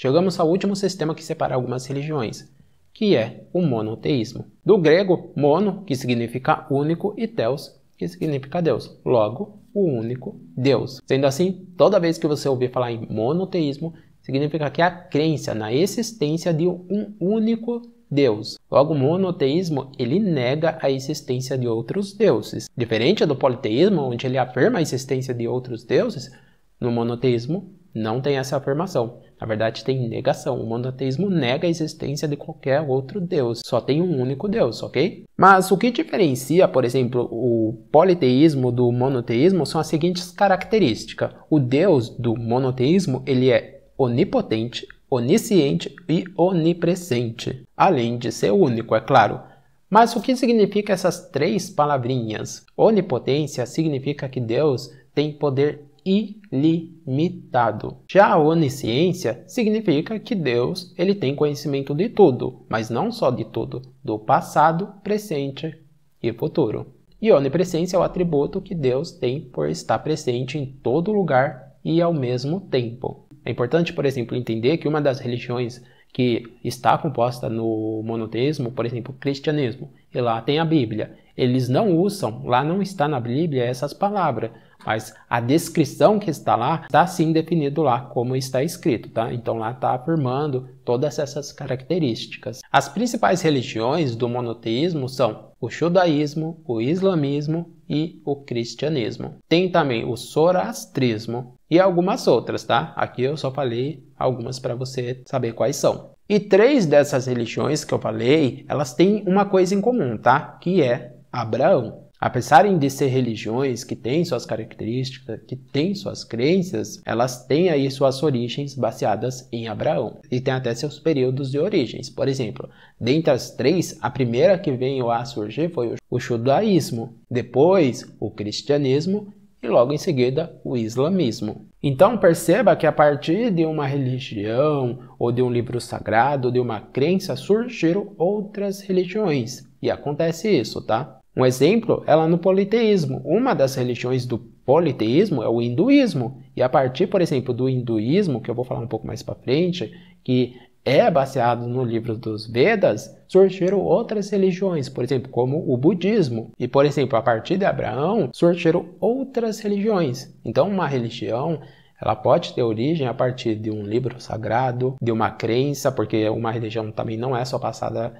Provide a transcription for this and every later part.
chegamos ao último sistema que separa algumas religiões, que é o monoteísmo. Do grego, mono, que significa único, e theos, que significa Deus. Logo, o único Deus. Sendo assim, toda vez que você ouvir falar em monoteísmo, significa que a crença na existência de um único Deus. Logo, o monoteísmo, ele nega a existência de outros deuses. Diferente do politeísmo, onde ele afirma a existência de outros deuses, no monoteísmo não tem essa afirmação. Na verdade, tem negação. O monoteísmo nega a existência de qualquer outro Deus. Só tem um único Deus, ok? Mas o que diferencia, por exemplo, o politeísmo do monoteísmo são as seguintes características. O Deus do monoteísmo, ele é onipotente, onisciente e onipresente. Além de ser único, é claro. Mas o que significa essas três palavrinhas? Onipotência significa que Deus tem poder ilimitado. Já a onisciência significa que Deus ele tem conhecimento de tudo, mas não só de tudo, do passado, presente e futuro. E onipresença é o atributo que Deus tem por estar presente em todo lugar e ao mesmo tempo. É importante, por exemplo, entender que uma das religiões que está composta no monoteísmo, por exemplo, o cristianismo, e lá tem a Bíblia. Eles não usam, lá não está na Bíblia essas palavras, mas a descrição que está lá, está sim definido lá como está escrito, tá? Então lá está afirmando todas essas características. As principais religiões do monoteísmo são o judaísmo, o islamismo e o cristianismo. Tem também o zoroastrismo e algumas outras, tá? Aqui eu só falei algumas para você saber quais são. E três dessas religiões que eu falei, elas têm uma coisa em comum, tá? Que é Abraão. Apesar de ser religiões que têm suas características, que têm suas crenças, elas têm aí suas origens baseadas em Abraão. E tem até seus períodos de origens. Por exemplo, dentre as três, a primeira que veio a surgir foi o judaísmo, depois o cristianismo e logo em seguida o islamismo. Então perceba que a partir de uma religião, ou de um livro sagrado, de uma crença, surgiram outras religiões. E acontece isso, tá? Um exemplo é lá no politeísmo. Uma das religiões do politeísmo é o hinduísmo. E a partir, por exemplo, do hinduísmo, que eu vou falar um pouco mais para frente, que é baseado no livro dos Vedas, surgiram outras religiões, por exemplo, como o budismo. E, por exemplo, a partir de Abraão, surgiram outras religiões. Então, uma religião, ela pode ter origem a partir de um livro sagrado, de uma crença, porque uma religião também não é só passada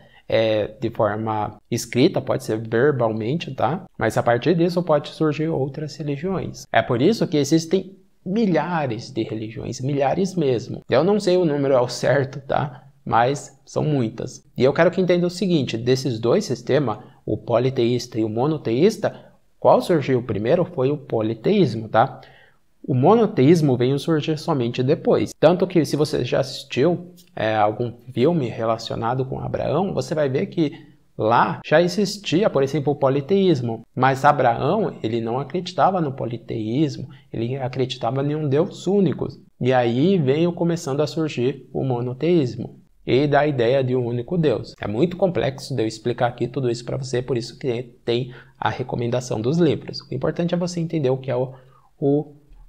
de forma escrita, pode ser verbalmente, tá? Mas a partir disso pode surgir outras religiões. É por isso que existem milhares de religiões, milhares mesmo. Eu não sei o número ao certo, tá? Mas são muitas. E eu quero que entenda o seguinte, desses dois sistemas, o politeísta e o monoteísta, qual surgiu primeiro foi o politeísmo, tá? O monoteísmo veio surgir somente depois. Tanto que se você já assistiu algum filme relacionado com Abraão, você vai ver que lá já existia, por exemplo, o politeísmo. Mas Abraão, ele não acreditava no politeísmo, ele acreditava em um Deus único. E aí veio começando a surgir o monoteísmo e da ideia de um único Deus. É muito complexo de eu explicar aqui tudo isso para você, por isso que tem a recomendação dos livros. O importante é você entender o que é o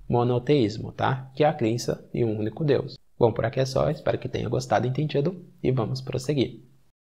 monoteísmo, tá? Que é a crença em um único Deus. Bom, por aqui é só, espero que tenha gostado e entendido e vamos prosseguir.